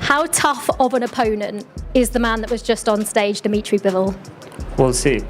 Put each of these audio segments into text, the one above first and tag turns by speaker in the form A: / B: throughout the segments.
A: How tough of an opponent is the man that was just on stage, Dmitry Bivol?
B: We'll see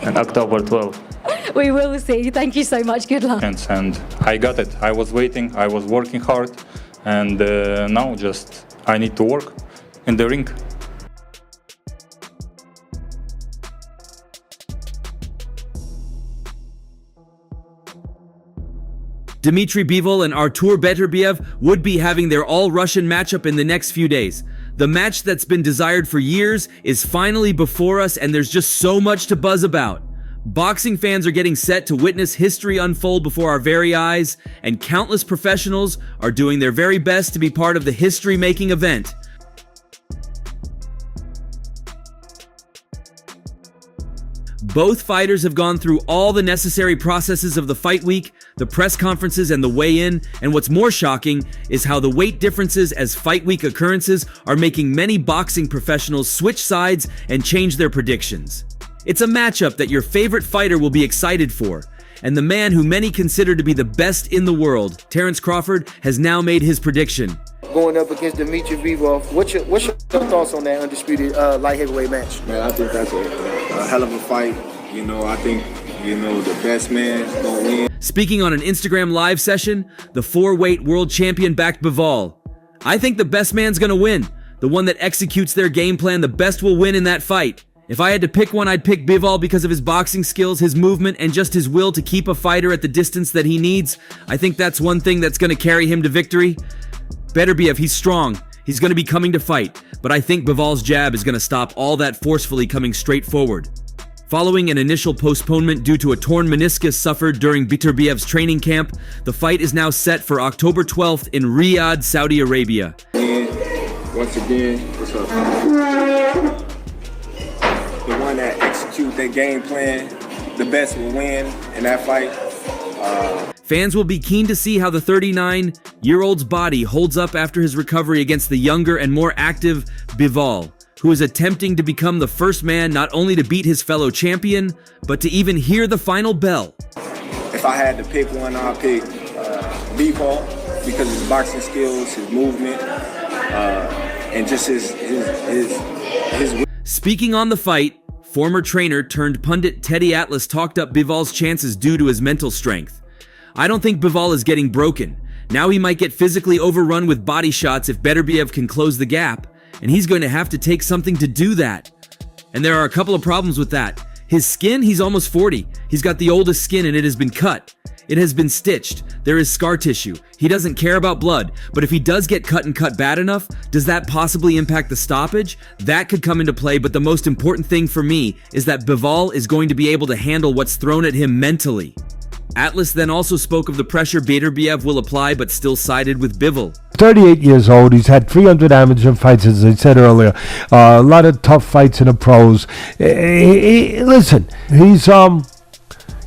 B: on October 12th.
A: We will see. Thank you so much. Good luck.
B: And I got it. I was waiting. I was working hard. And now just I need to work in the ring.
C: Dmitry Bivol and Artur Beterbiev would be having their all-Russian matchup in the next few days. The match that's been desired for years is finally before us, and there's just so much to buzz about. Boxing fans are getting set to witness history unfold before our very eyes, and countless professionals are doing their very best to be part of the history-making event. Both fighters have gone through all the necessary processes of the fight week, the press conferences and the weigh-in, and what's more shocking is how the weight differences as fight week occurrences are making many boxing professionals switch sides and change their predictions. It's a matchup that your favorite fighter will be excited for, and the man who many consider to be the best in the world, Terence Crawford, has now made his prediction.
D: Going up against Dmitry Bivol, what's your thoughts on that undisputed light heavyweight match?
E: Man, I think that's a hell of a fight. You know, I think, the best man gonna win.
C: Speaking on an Instagram live session, the 4-weight world champion backed Bivol. I think the best man's gonna win. The one that executes their game plan, the best will win in that fight. If I had to pick one, I'd pick Bivol because of his boxing skills, his movement, and just his will to keep a fighter at the distance that he needs. I think that's one thing that's gonna carry him to victory. Beterbiev, he's strong. He's gonna be coming to fight, but I think Bivol's jab is gonna stop all that forcefully coming straight forward. Following an initial postponement due to a torn meniscus suffered during Beterbiev's training camp, the fight is now set for October 12th in Riyadh, Saudi Arabia.
E: And once again, what's up? The one that executes their game plan, the best will win in that fight.
C: Fans will be keen to see how the 39-year-old's body holds up after his recovery against the younger and more active Bivol, who is attempting to become the first man not only to beat his fellow champion, but to even hear the final bell.
E: If I had to pick one, I'd pick Bivol because of his boxing skills, his movement, and just his.
C: Speaking on the fight, former trainer turned pundit Teddy Atlas talked up Bivol's chances due to his mental strength. I don't think Bivol is getting broken. Now he might get physically overrun with body shots if Beterbiev can close the gap, and he's going to have to take something to do that. And there are a couple of problems with that. His skin, he's almost 40. He's got the oldest skin and it has been cut. It has been stitched. There is scar tissue. He doesn't care about blood, but if he does get cut and cut bad enough, does that possibly impact the stoppage? That could come into play, but the most important thing for me is that Bivol is going to be able to handle what's thrown at him mentally. Atlas then also spoke of the pressure Beterbiev will apply, but still sided with Bivol.
F: 38 years old. He's had 300 amateur fights, as I said earlier. A lot of tough fights in the pros. Listen, he's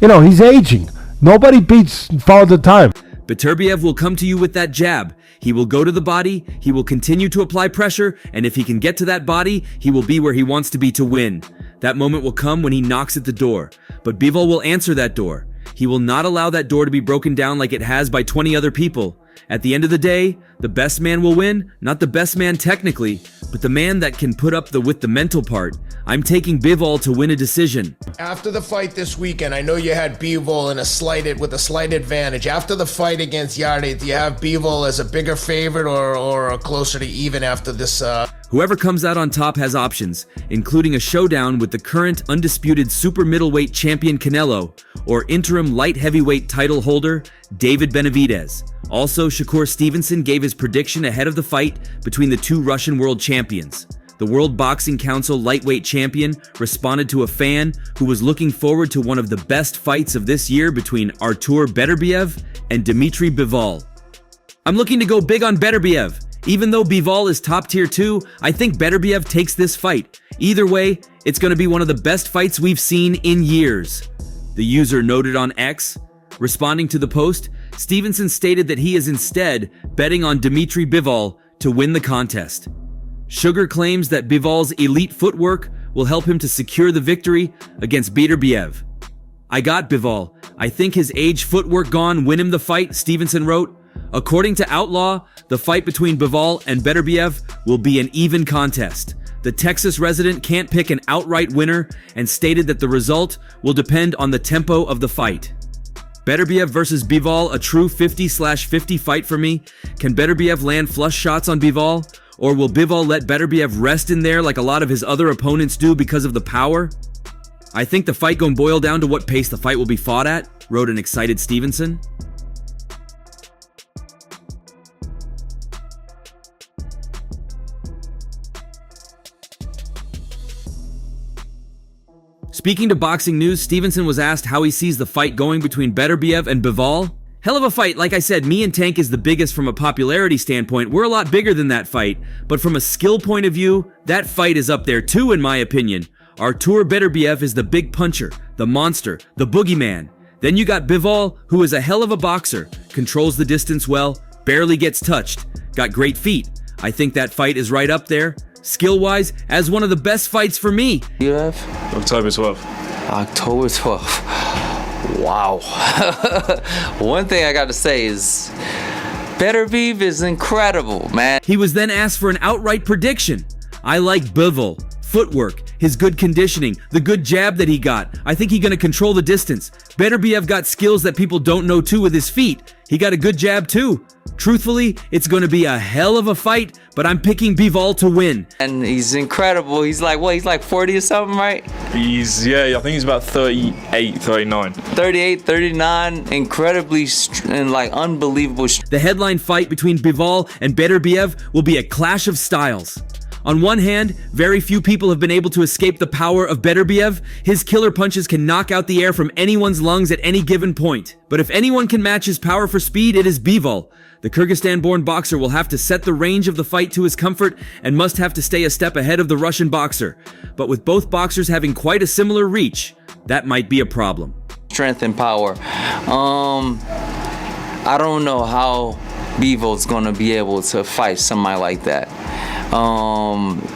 F: he's aging. Nobody beats Father Time.
C: Beterbiev will come to you with that jab. He will go to the body, he will continue to apply pressure, and if he can get to that body, he will be where he wants to be to win. That moment will come when he knocks at the door. But Bivol will answer that door. He will not allow that door to be broken down like it has by 20 other people. At the end of the day, the best man will win, not the best man technically, but the man that can put up with the mental part. I'm taking Bivol to win a decision.
G: After the fight this weekend, I know you had Bivol with a slight advantage. After the fight against Yarde, do you have Bivol as a bigger favorite or closer to even after this?
C: Whoever comes out on top has options, including a showdown with the current undisputed super middleweight champion Canelo, or interim light heavyweight title holder David Benavidez. Also, Shakur Stevenson gave his prediction ahead of the fight between the two Russian world champions. The World Boxing Council lightweight champion responded to a fan who was looking forward to one of the best fights of this year between Artur Beterbiev and Dmitry Bivol. I'm looking to go big on Beterbiev. Even though Bivol is top tier 2, I think Beterbiev takes this fight. Either way, it's going to be one of the best fights we've seen in years. The user noted on X. Responding to the post, Stevenson stated that he is instead betting on Dmitry Bivol to win the contest. Sugar claims that Bivol's elite footwork will help him to secure the victory against Beterbiev. I got Bivol. I think his age footwork gone win him the fight, Stevenson wrote. According to Outlaw, the fight between Bivol and Beterbiev will be an even contest. The Texas resident can't pick an outright winner and stated that the result will depend on the tempo of the fight. Beterbiev versus Bivol, a true 50/50 fight for me. Can Beterbiev land flush shots on Bivol? Or will Bivol let Beterbiev rest in there like a lot of his other opponents do because of the power? I think the fight gon' boil down to what pace the fight will be fought at, wrote an excited Stevenson. Speaking to Boxing News, Stevenson was asked how he sees the fight going between Beterbiev and Bivol. Hell of a fight. Like I said, me and Tank is the biggest from a popularity standpoint. We're a lot bigger than that fight. But from a skill point of view, that fight is up there too, in my opinion. Artur Beterbiev is the big puncher, the monster, the boogeyman. Then you got Bivol, who is a hell of a boxer, controls the distance well, barely gets touched, got great feet. I think that fight is right up there, skill-wise, as one of the best fights for me.
H: You have?
I: October 12th.
H: October 12th. Wow. One thing I got to say is Beterbiev is incredible, man.
C: He was then asked for an outright prediction. I like Bivol. Footwork, his good conditioning, the good jab that he got. I think he's going to control the distance. Beterbiev got skills that people don't know too with his feet. He got a good jab too. Truthfully, it's going to be a hell of a fight, but I'm picking Bivol to win.
H: And he's incredible. He's like, what, he's like 40 or something, right?
I: I think he's about 38, 39.
H: 38, 39, incredibly and like unbelievable.
C: The headline fight between Bivol and Beterbiev will be a clash of styles. On one hand, very few people have been able to escape the power of Beterbiev. His killer punches can knock out the air from anyone's lungs at any given point. But if anyone can match his power for speed, it is Bivol. The Kyrgyzstan-born boxer will have to set the range of the fight to his comfort and must have to stay a step ahead of the Russian boxer. But with both boxers having quite a similar reach, that might be a problem.
H: Strength and power. I don't know how Bivol's gonna be able to fight somebody like that.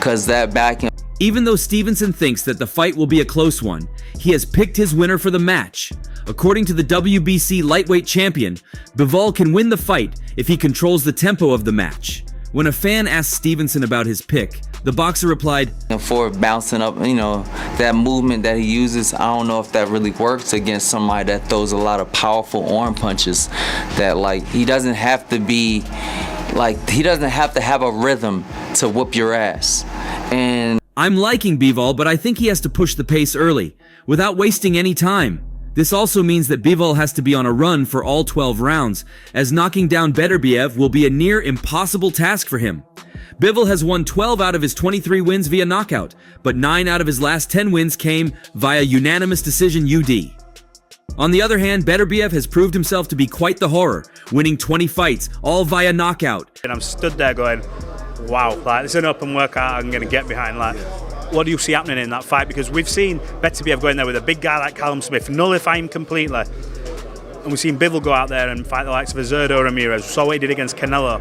H: Cause that backing.
C: Even though Stevenson thinks that the fight will be a close one, he has picked his winner for the match. According to the WBC lightweight champion, Bivol can win the fight if he controls the tempo of the match. When a fan asked Stevenson about his pick, the boxer replied,
H: For bouncing up, that movement that he uses, I don't know if that really works against somebody that throws a lot of powerful arm punches. That he doesn't have to be, he doesn't have to have a rhythm to whoop your ass. And
C: I'm liking Bivol, but I think he has to push the pace early, without wasting any time. This also means that Bivol has to be on a run for all 12 rounds, as knocking down Beterbiev will be a near impossible task for him. Bivol has won 12 out of his 23 wins via knockout, but 9 out of his last 10 wins came via unanimous decision UD. On the other hand, Beterbiev has proved himself to be quite the horror, winning 20 fights, all via knockout.
J: And I'm stood there going, wow, this is an open workout I'm going to get behind. What do you see happening in that fight? Because we've seen Beterbiev go in there with a big guy like Callum Smith, nullify him completely. And we've seen Bivol go out there and fight the likes of Azurdo Ramirez. We saw what he did against Canelo.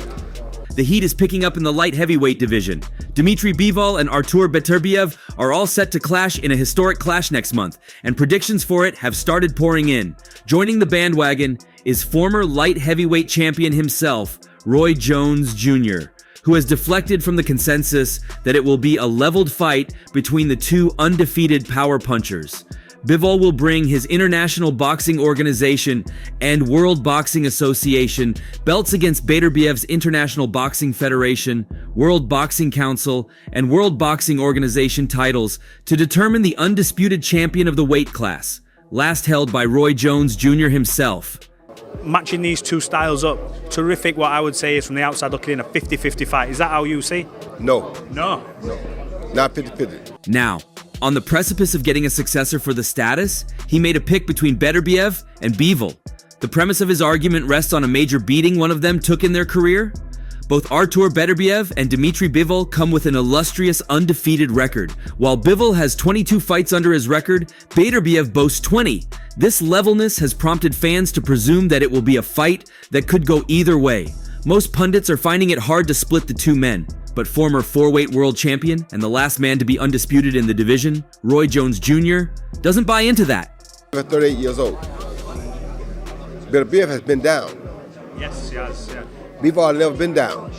C: The heat is picking up in the light heavyweight division. Dmitry Bivol and Artur Beterbiev are all set to clash in a historic clash next month, and predictions for it have started pouring in. Joining the bandwagon is former light heavyweight champion himself, Roy Jones Jr., who has deflected from the consensus that it will be a leveled fight between the two undefeated power punchers. Bivol will bring his International Boxing Organization and World Boxing Association belts against Beterbiev's International Boxing Federation, World Boxing Council, and World Boxing Organization titles to determine the undisputed champion of the weight class, last held by Roy Jones Jr. himself.
J: Matching these two styles up, terrific. What I would say is from the outside looking in a 50-50 fight. Is that how you see?
K: No.
J: No.
K: Not 50-50.
C: Now, on the precipice of getting a successor for the status, he made a pick between Beterbiev and Bivol. The premise of his argument rests on a major beating one of them took in their career. Both Artur Beterbiev and Dmitry Bivol come with an illustrious undefeated record. While Bivol has 22 fights under his record, Beterbiev boasts 20. This levelness has prompted fans to presume that it will be a fight that could go either way. Most pundits are finding it hard to split the two men, but former four-weight world champion and the last man to be undisputed in the division, Roy Jones Jr., doesn't buy into that.
K: I'm 38 years old. Beterbiev has been down.
J: Yes, he has. Yeah.
K: Bivol had never been down.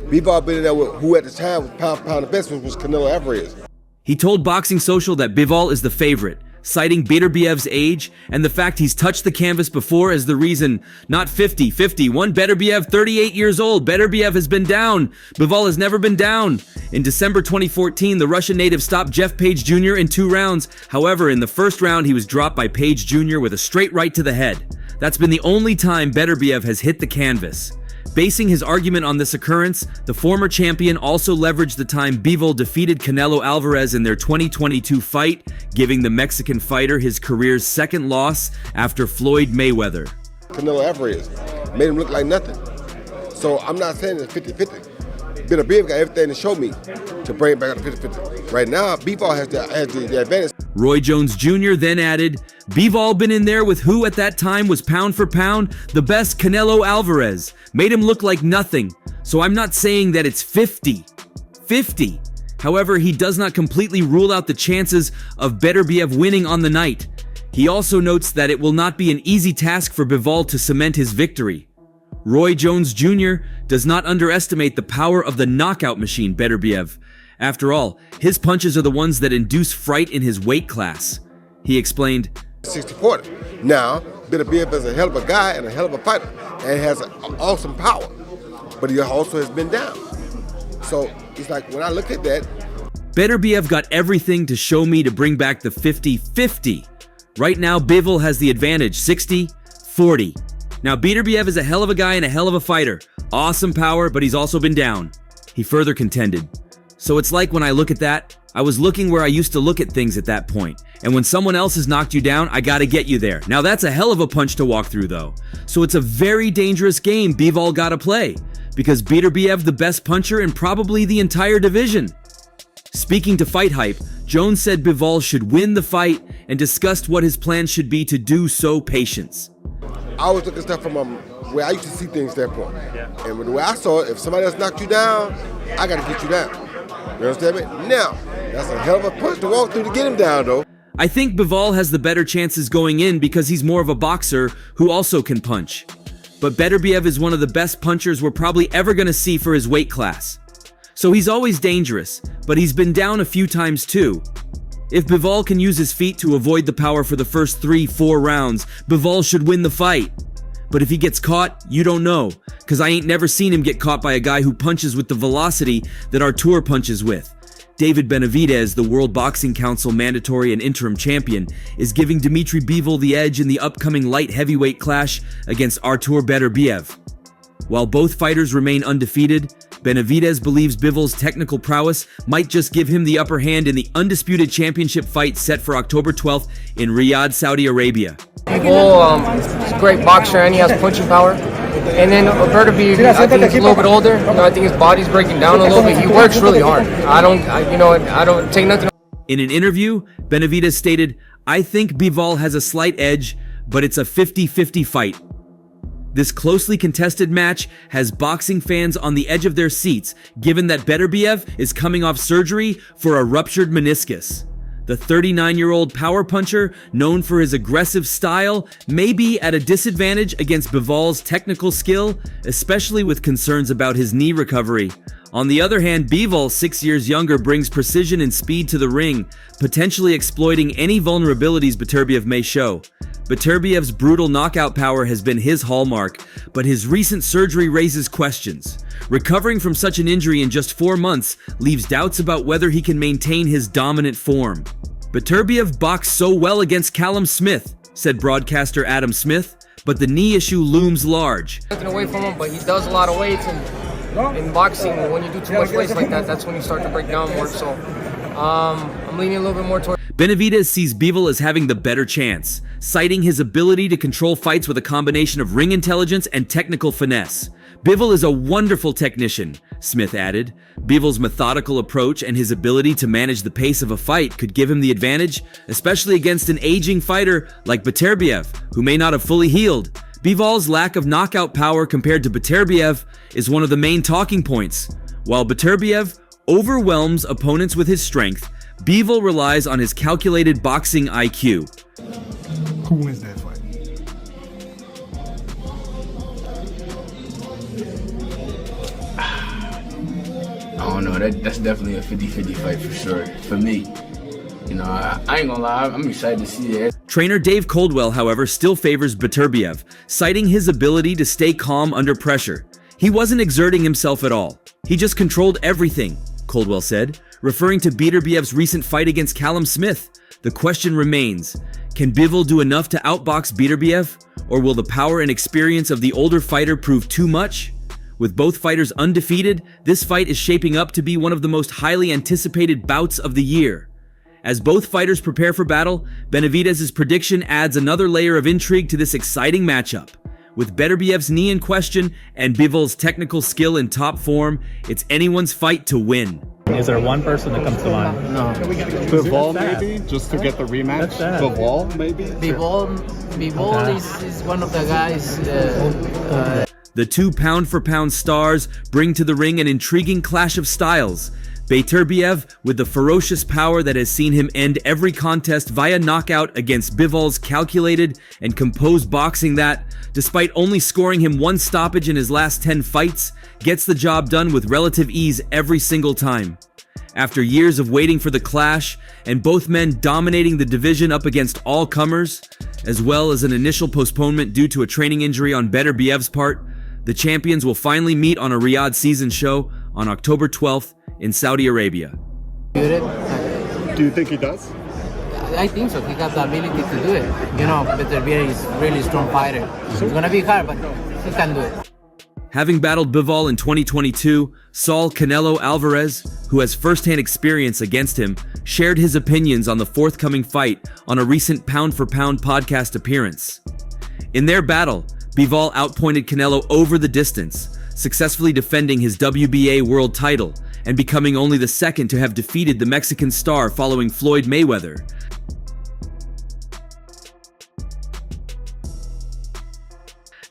K: Bivol been in there with who at the time was pound for pound the best, which was Canelo Alvarez.
C: He told Boxing Social that Bivol is the favorite, citing Beterbiev's age and the fact he's touched the canvas before as the reason. Not 50, one Beterbiev, 38 years old. Beterbiev has been down. Bivol has never been down. In December 2014, the Russian native stopped Jeff Page Jr. in 2 rounds. However, in the first round, he was dropped by Page Jr. with a straight right to the head. That's been the only time Beterbiev has hit the canvas. Basing his argument on this occurrence, the former champion also leveraged the time Bivol defeated Canelo Alvarez in their 2022 fight, giving the Mexican fighter his career's second loss after Floyd Mayweather.
K: Canelo Alvarez made him look like nothing. So I'm not saying it's 50-50. Beterbiev got everything to show me to bring it back up to 50-50. Right now, Bivol has the advantage.
C: Roy Jones Jr. then added, Bivol been in there with who at that time was pound for pound the best, Canelo Alvarez. Made him look like nothing. So I'm not saying that it's 50. However, he does not completely rule out the chances of Beterbiev winning on the night. He also notes that it will not be an easy task for Bivol to cement his victory. Roy Jones Jr. does not underestimate the power of the knockout machine Beterbiev. After all, his punches are the ones that induce fright in his weight class. He explained,
K: 60-40. Now, Beterbiev is a hell of a guy and a hell of a fighter and has an awesome power, but he also has been down. So it's like when I look at that,
C: Beterbiev got everything to show me to bring back the 50-50. Right now, Bivol has the advantage, 60-40. Now, Beterbiev is a hell of a guy and a hell of a fighter. Awesome power, but he's also been down. He further contended. So it's like when I look at that, I was looking where I used to look at things at that point. And when someone else has knocked you down, I gotta get you there. Now that's a hell of a punch to walk through though. So it's a very dangerous game Bivol gotta play. Because Beterbiev the best puncher in probably the entire division. Speaking to Fight Hype, Jones said Bivol should win the fight and discussed what his plan should be to do so patience.
K: I always look at stuff from where I used to see things at that point. Yeah. And the way I saw it, if somebody else knocked you down, I got to get you down. You understand me? Now, that's a hell of a punch to walk through to get him down, though.
C: I think Bivol has the better chances going in because he's more of a boxer who also can punch. But Beterbiev is one of the best punchers we're probably ever going to see for his weight class. So he's always dangerous, but he's been down a few times too. If Bivol can use his feet to avoid the power for the first 3-4 rounds, Bivol should win the fight. But if he gets caught, you don't know, because I ain't never seen him get caught by a guy who punches with the velocity that Artur punches with. David Benavidez, the World Boxing Council mandatory and interim champion, is giving Dmitry Bivol the edge in the upcoming light heavyweight clash against Artur Beterbiev. While both fighters remain undefeated, Benavidez believes Bivol's technical prowess might just give him the upper hand in the undisputed championship fight set for October 12th in Riyadh, Saudi Arabia.
L: Bivol is a great boxer and he has punching power. And then Beterbiev, I think he's a little bit older. I think his body's breaking down a little bit. He works really hard. I don't take nothing.
C: In an interview, Benavidez stated, "I think Bivol has a slight edge, but it's a 50-50 fight." This closely contested match has boxing fans on the edge of their seats, given that Beterbiev is coming off surgery for a ruptured meniscus. The 39-year-old power puncher, known for his aggressive style, may be at a disadvantage against Bivol's technical skill, especially with concerns about his knee recovery. On the other hand, Bivol, 6 years younger, brings precision and speed to the ring, potentially exploiting any vulnerabilities Beterbiev may show. Beterbiev's brutal knockout power has been his hallmark, but his recent surgery raises questions. Recovering from such an injury in just 4 months leaves doubts about whether he can maintain his dominant form. Beterbiev boxed so well against Callum Smith, said broadcaster Adam Smith, but the knee issue looms large.
L: Nothing away from him, but he does a lot of weights, and in boxing, when you do too much weights like that, that's when you start to break down more. So I'm leaning a little bit more toward.
C: Benavidez sees Bivol as having the better chance, citing his ability to control fights with a combination of ring intelligence and technical finesse. Bivol is a wonderful technician, Smith added. Bivol's methodical approach and his ability to manage the pace of a fight could give him the advantage, especially against an aging fighter like Beterbiev, who may not have fully healed. Bivol's lack of knockout power compared to Beterbiev is one of the main talking points. While Beterbiev overwhelms opponents with his strength, Bivol relies on his calculated boxing IQ.
M: Who wins that fight? don't know. That's definitely a 50-50 fight for sure. For me. You know, I ain't gonna lie, I'm excited to see it.
C: Trainer Dave Coldwell, however, still favors Beterbiev, citing his ability to stay calm under pressure. He wasn't exerting himself at all. He just controlled everything, Coldwell said, referring to Beterbiev's recent fight against Callum Smith. The question remains, can Bivol do enough to outbox Beterbiev, or will the power and experience of the older fighter prove too much? With both fighters undefeated, this fight is shaping up to be one of the most highly anticipated bouts of the year. As both fighters prepare for battle, Benavidez' prediction adds another layer of intrigue to this exciting matchup. With Beterbiev's knee in question and Bivol's technical skill in top form, it's anyone's fight to win.
N: Is there one person that comes to mind?
O: No.
N: Bivol maybe, just to get the rematch? Bivol maybe?
O: Bivol is one of the guys.
C: The two pound-for-pound stars bring to the ring an intriguing clash of styles. Beterbiev, with the ferocious power that has seen him end every contest via knockout against Bivol's calculated and composed boxing that, despite only scoring him one stoppage in his last 10 fights, gets the job done with relative ease every single time. After years of waiting for the clash, and both men dominating the division up against all comers, as well as an initial postponement due to a training injury on Beterbiev's part, the champions will finally meet on a Riyadh season show on October 12th in Saudi Arabia.
N: Do you think he does?
O: I think so. He got the ability to do it. You know, Beterbiev is a really strong fighter. It's gonna be hard, but he can do it.
C: Having battled Bivol in 2022, Saul Canelo Alvarez, who has first-hand experience against him, shared his opinions on the forthcoming fight on a recent pound-for-pound podcast appearance. In their battle, Bivol outpointed Canelo over the distance, successfully defending his WBA world title and becoming only the second to have defeated the Mexican star following Floyd Mayweather.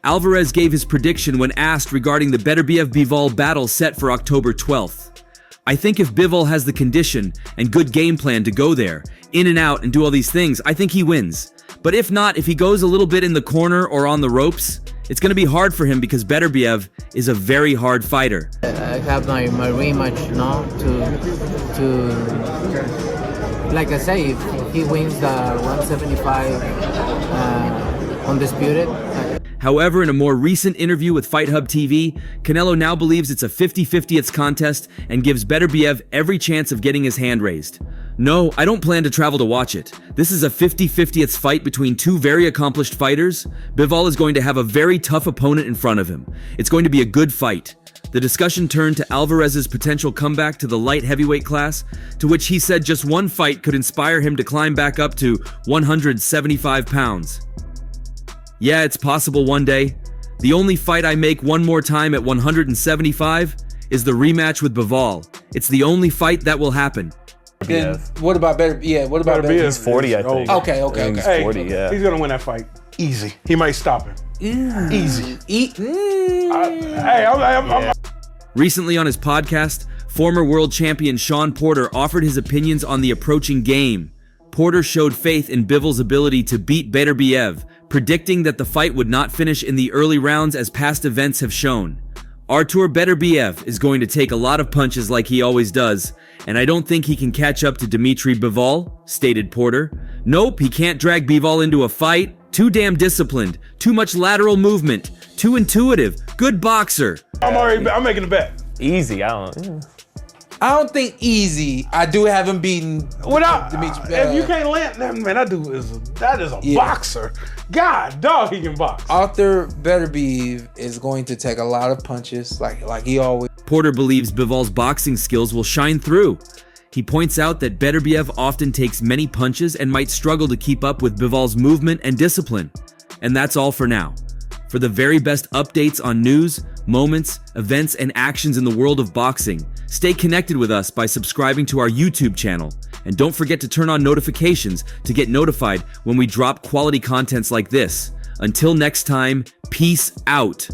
C: Alvarez gave his prediction when asked regarding the Beterbiev-Bivol battle set for October 12th. I think if Bivol has the condition and good game plan to go there, in and out and do all these things, I think he wins. But if not, if he goes a little bit in the corner or on the ropes, it's going to be hard for him because Beterbiev is a very hard fighter.
O: I have my rematch now to like I say, if he wins the 175 undisputed.
C: However, in a more recent interview with Fight Hub TV, Canelo now believes it's a 50-50th contest and gives Beterbiev every chance of getting his hand raised. No, I don't plan to travel to watch it. This is a 50-50th fight between two very accomplished fighters. Bivol is going to have a very tough opponent in front of him. It's going to be a good fight. The discussion turned to Alvarez's potential comeback to the light heavyweight class, to which he said just one fight could inspire him to climb back up to 175 pounds. Yeah, it's possible one day. The only fight I make one more time at 175 is the rematch with Bivol. It's the only fight that will happen.
P: Then what about what about Beterbiev?
Q: He's 40, I think.
P: Okay.
Q: He's 40, yeah.
P: He's gonna win that fight. Easy. He might stop him. Easy.
C: Recently on his podcast, former world champion Shawn Porter offered his opinions on the approaching game. Porter showed faith in Bivol's ability to beat Beterbiev, predicting that the fight would not finish in the early rounds as past events have shown. Artur Beterbiev is going to take a lot of punches like he always does, and I don't think he can catch up to Dmitry Bivol, stated Porter. Nope, he can't drag Bivol into a fight. Too damn disciplined, too much lateral movement, too intuitive, good boxer.
P: I'm making a bet.
Q: Easy, I
R: don't think easy. I do have him beaten.
P: Dmitry. If you can't land, man, that is a boxer. God, dog, he can box.
R: Artur Beterbiev is going to take a lot of punches, like he always.
C: Porter believes Bivol's boxing skills will shine through. He points out that Beterbiev often takes many punches and might struggle to keep up with Bivol's movement and discipline. And that's all for now. For the very best updates on news, moments, events, and actions in the world of boxing, stay connected with us by subscribing to our YouTube channel. And don't forget to turn on notifications to get notified when we drop quality contents like this. Until next time, peace out.